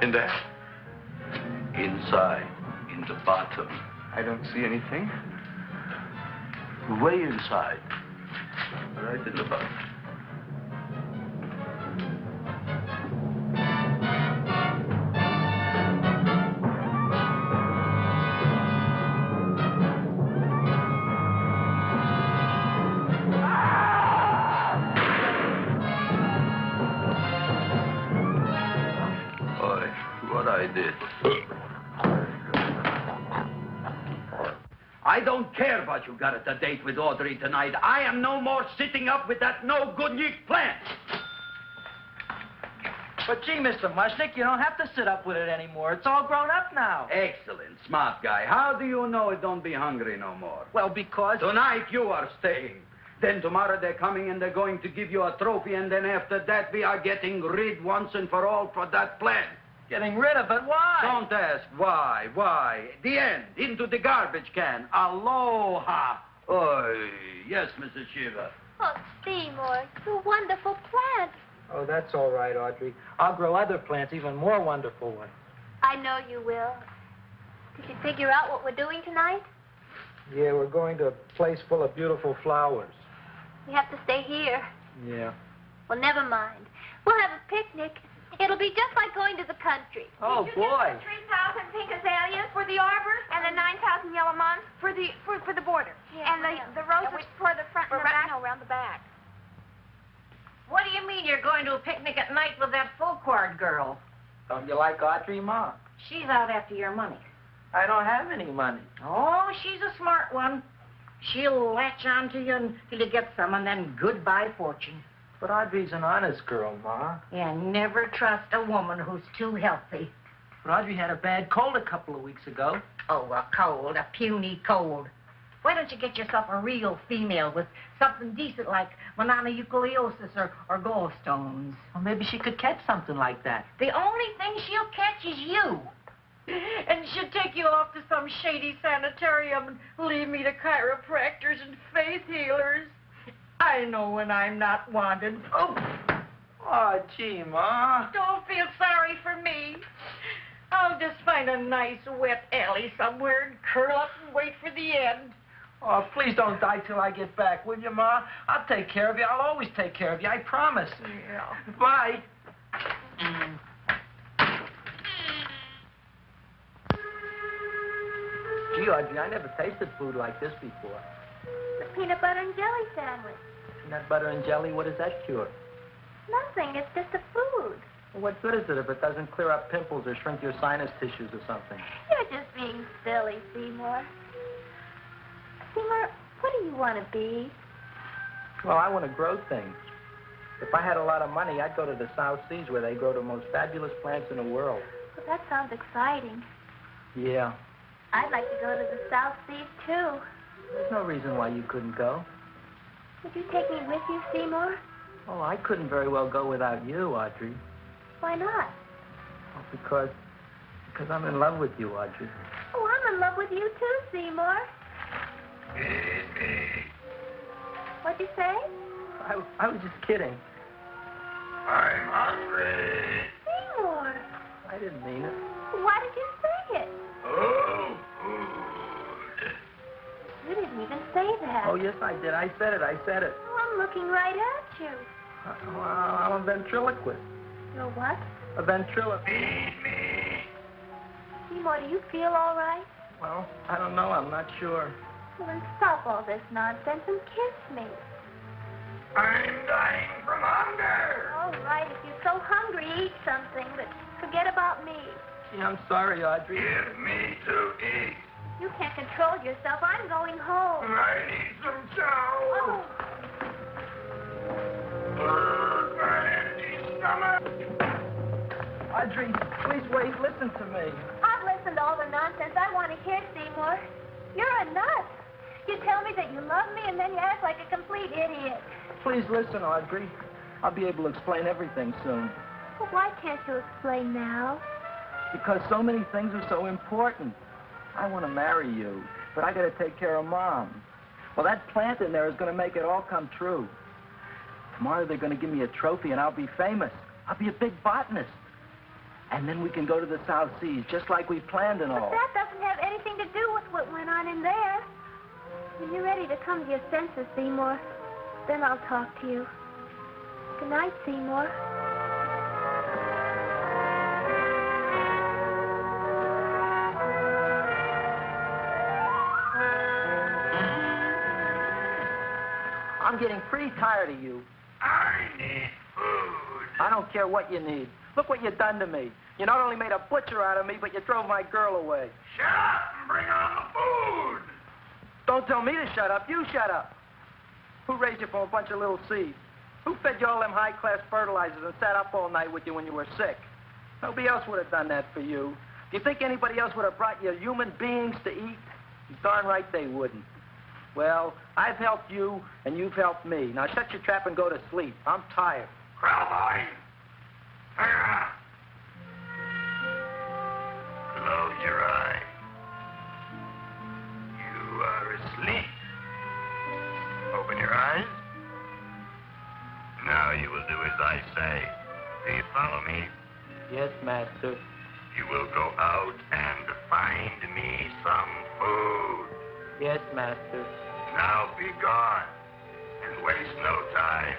In there? Inside, in the bottom. I don't see anything. Way inside. Right in the bottom. I don't care what you got at the date with Audrey tonight. I am no more sitting up with that no-good Nick plant. But gee, Mr. Mushnik, you don't have to sit up with it anymore. It's all grown up now. Excellent, smart guy. How do you know it don't be hungry no more? Well, because... Tonight you are staying. Then tomorrow they're coming and they're going to give you a trophy, and then after that we are getting rid once and for all for that plant. Getting rid of it? Why? Don't ask why. Why? The end. Into the garbage can. Aloha. Oy. Yes, Mrs. Shiva. Oh, Seymour, you wonderful plant. Oh, that's all right, Audrey. I'll grow other plants, even more wonderful ones. I know you will. You should figure out what we're doing tonight. Yeah, we're going to a place full of beautiful flowers. We have to stay here. Yeah. Well, never mind. We'll have a picnic. It'll be just like going to the country. Oh, boy. 3,000 pink azaleas for the arbor and the 9,000 yellow mums for the border. Yeah, and the roses for the front and the back. No, around the back. What do you mean you're going to a picnic at night with that full-quart girl? Don't you like Audrey, Ma? She's out after your money. I don't have any money. Oh, she's a smart one. She'll latch on to you until you get some, and then goodbye fortune. But Audrey's an honest girl, Ma. And never trust a woman who's too healthy. But Audrey had a bad cold a couple of weeks ago. Oh, a cold, a puny cold. Why don't you get yourself a real female with something decent like mononucleosis or gallstones? Well, maybe she could catch something like that. The only thing she'll catch is you. And she'd take you off to some shady sanitarium and leave me to chiropractors and faith healers. I know when I'm not wanted. Oh, gee, Ma. Don't feel sorry for me. I'll just find a nice wet alley somewhere and curl up and wait for the end. Oh, please don't die till I get back, will you, Ma? I'll take care of you. I'll always take care of you. I promise. Yeah. Bye. Gee, Audrey, I never tasted food like this before. The peanut butter and jelly sandwich. Peanut butter and jelly, what does that cure? Nothing. It's just a food. Well, what good is it if it doesn't clear up pimples or shrink your sinus tissues or something? You're just being silly, Seymour. Seymour, what do you want to be? Well, I want to grow things. If I had a lot of money, I'd go to the South Seas where they grow the most fabulous plants in the world. Well, that sounds exciting. Yeah. I'd like to go to the South Seas, too. There's no reason why you couldn't go. Would you take me with you, Seymour? Oh, I couldn't very well go without you, Audrey. Why not? Oh, because I'm in love with you, Audrey. Oh, I'm in love with you, too, Seymour. What'd you say? I was just kidding. I'm hungry. Seymour. I didn't mean it. Why did you say it? Oh, food. You didn't even say that. Oh, yes, I did. I said it. Oh, I'm looking right at you. Well, I'm a ventriloquist. You're what? A ventriloquist. Feed me. Seymour, do you feel all right? Well, I don't know. I'm not sure. Well, then stop all this nonsense and kiss me. I'm dying from hunger. All right, if you're so hungry, eat something, but forget about me. Gee, I'm sorry, Audrey. Give me to eat. You can't control yourself. I'm going home. I need some chow. Oh. My empty stomach. Audrey, please wait. Listen to me. I've listened to all the nonsense I want to hear, Seymour. You're a nut. You tell me that you love me, and then you act like a complete idiot. Please listen, Audrey. I'll be able to explain everything soon. Well, why can't you explain now? Because so many things are so important. I want to marry you, but I got to take care of Mom. Well, that plant in there is going to make it all come true. Tomorrow they're going to give me a trophy, and I'll be famous. I'll be a big botanist. And then we can go to the South Seas, just like we planned and all. But that doesn't have anything to do with what went on in there. When you're ready to come to your senses, Seymour, then I'll talk to you. Good night, Seymour. I'm getting pretty tired of you. I need food. I don't care what you need. Look what you've done to me. You not only made a butcher out of me, but you drove my girl away. Shut up and bring on the food. Don't tell me to shut up. You shut up. Who raised you from a bunch of little seeds? Who fed you all them high-class fertilizers and sat up all night with you when you were sick? Nobody else would have done that for you. Do you think anybody else would have brought you human beings to eat? Darn right they wouldn't. Well, I've helped you, and you've helped me. Now shut your trap and go to sleep. I'm tired. Krelborn. Close your eyes. You are asleep. Open your eyes. Now you will do as I say. Do you follow me? Yes, Master. You will go out and find Find me some food. Yes, master. Now be gone and waste no time.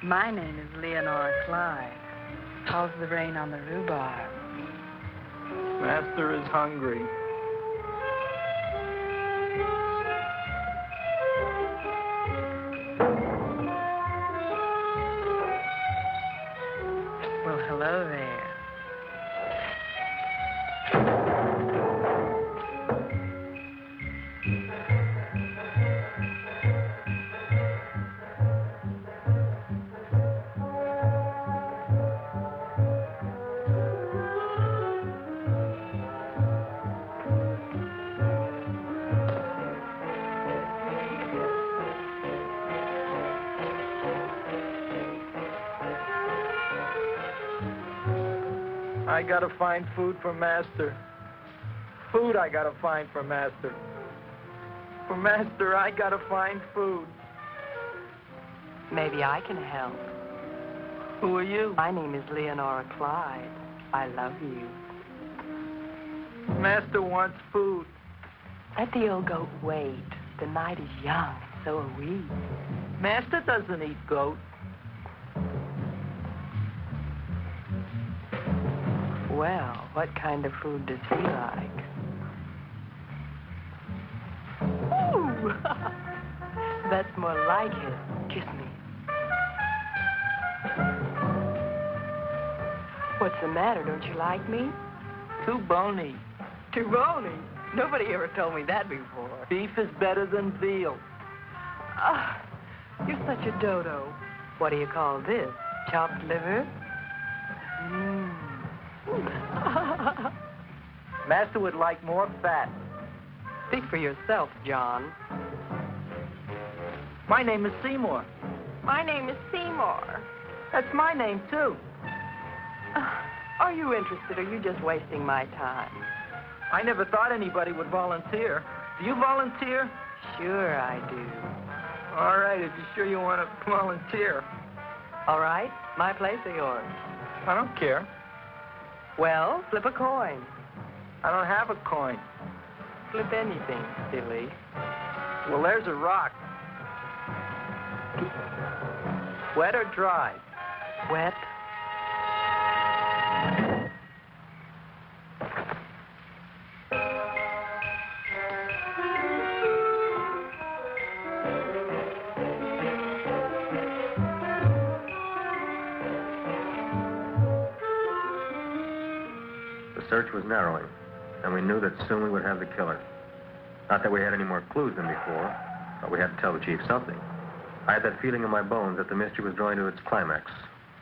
My name is Leonora Clyde. How's the rain on the rhubarb? Master is hungry. Well, hello there. I gotta find food for Master. Food I gotta find for Master. For Master, I gotta find food. Maybe I can help. Who are you? My name is Leonora Clyde. I love you. Master wants food. Let the old goat wait. The night is young, and so are we. Master doesn't eat goat. Well, what kind of food does he like? Ooh! That's more like it. Kiss me. What's the matter? Don't you like me? Too bony. Too bony? Nobody ever told me that before. Beef is better than veal. Ah, you're such a dodo. What do you call this? Chopped liver? Master would like more fat. Speak for yourself, John. My name is Seymour. My name is Seymour. That's my name, too. Are you interested, or are you just wasting my time? I never thought anybody would volunteer. Do you volunteer? Sure I do. All right, if you're sure you want to volunteer. All right, my place or yours? I don't care. Well, flip a coin. I don't have a coin. Flip anything, silly. Well, there's a rock. Wet or dry? Wet. The search was narrowing, and we knew that soon we would have the killer. Not that we had any more clues than before, but we had to tell the chief something. I had that feeling in my bones that the mystery was drawing to its climax,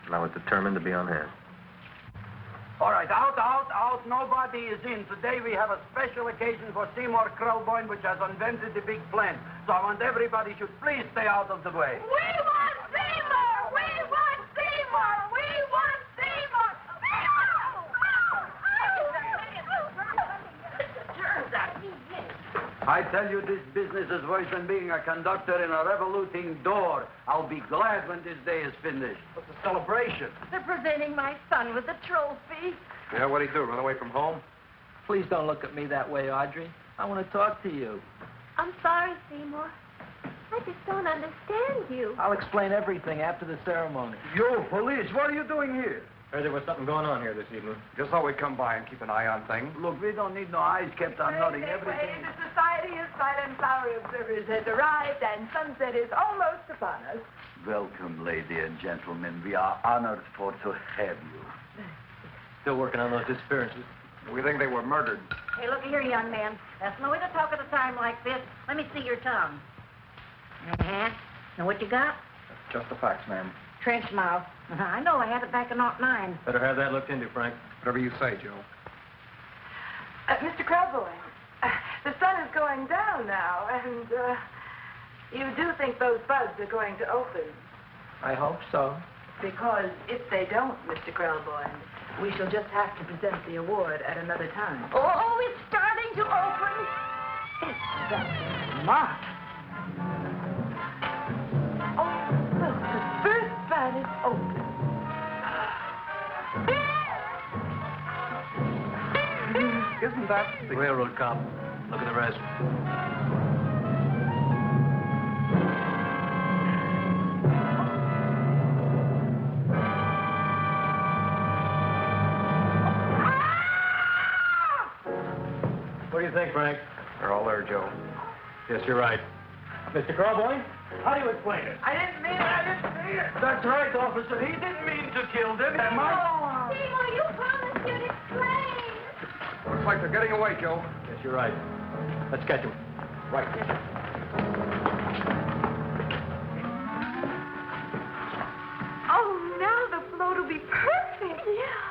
and I was determined to be on hand. All right, out. Nobody is in. Today we have a special occasion for Seymour Krelborn, which has invented the big plan. So I want everybody should please stay out of the way. We want Seymour! We want Seymour! We want Seymour! I tell you, this business is worse than being a conductor in a revoluting door. I'll be glad when this day is finished. What's the celebration? They're presenting my son with a trophy. Yeah, what'd he do, run away from home? Please don't look at me that way, Audrey. I want to talk to you. I'm sorry, Seymour. I just don't understand you. I'll explain everything after the ceremony. You, police, what are you doing here? Heard there was something going on here this evening. Just thought we'd come by and keep an eye on things. Look, we don't need no eyes kept on nothing. Everything. The Society of Silent Flower Observers has arrived, and sunset is almost upon us. Welcome, lady and gentlemen. We are honored for to have you. Still working on those disappearances. We think they were murdered. Hey, look here, young man. That's no way to talk at a time like this. Let me see your tongue. Uh-huh. Know what you got? Just the facts, ma'am. Trench mouth. I know. I had it back in '09. Better have that looked into, Frank. Whatever you say, Joe. Mr. Krelborn, the sun is going down now, and you do think those buds are going to open? I hope so. Because if they don't, Mr. Krelborn, we shall just have to present the award at another time. Oh, it's starting to open. That's smart. Oh, look, the first bud is open. Isn't that the Railroad cop. Look at the rest. What do you think, Frank? They're all there, Joe. Yes, you're right. Mr. Krelborn, how do you explain it? I didn't mean it. That's right, officer. He didn't mean to kill them. Seymour, you promised you'd explain. Looks like they're getting away, Joe. Yes, you're right. Let's catch him. Right. Oh, now the float will be perfect. Yeah.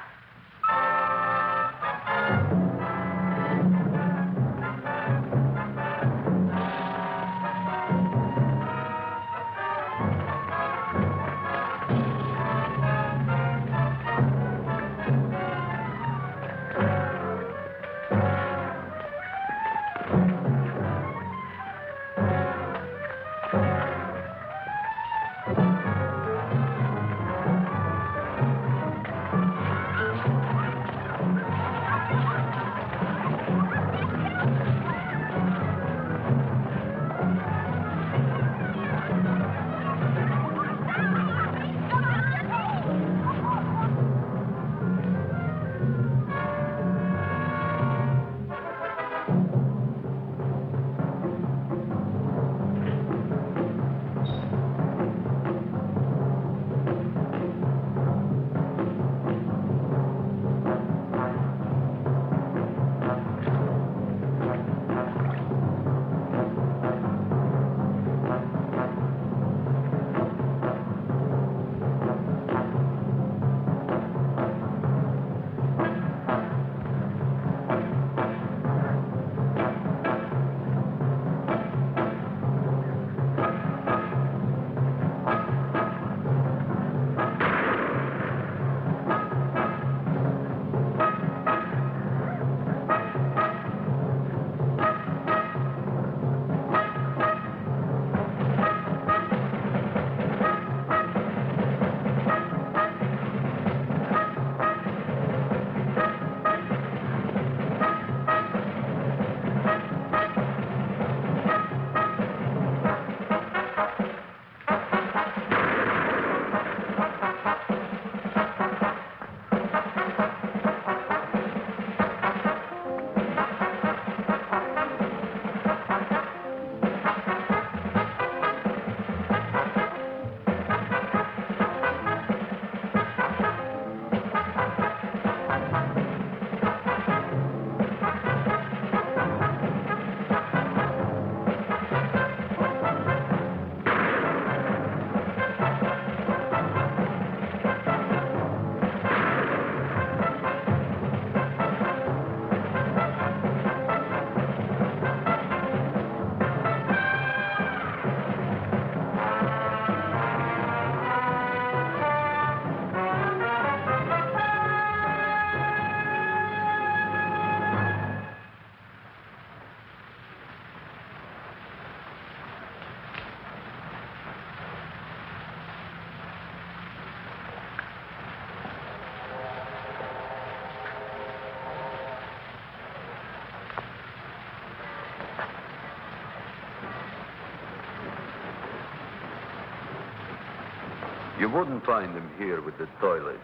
You wouldn't find them here with the toilets.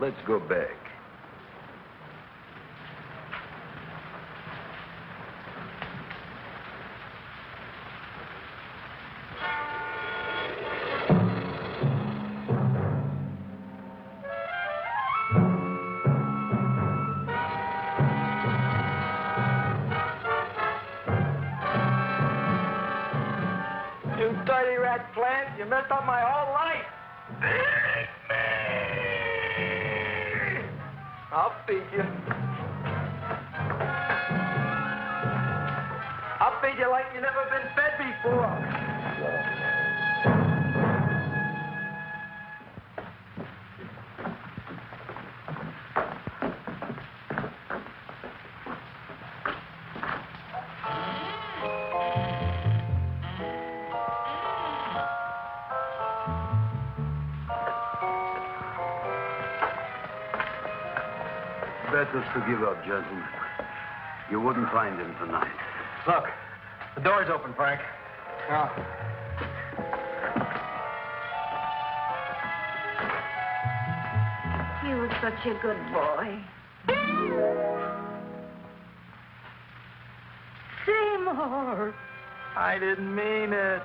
Let's go back. You dirty rat plant, you messed up my whole life. I'll feed you. I'll feed you like you've never been fed before. Better to give up, gentlemen. You wouldn't find him tonight. Look, the door's open, Frank. Now, He was such a good boy. Seymour! I didn't mean it.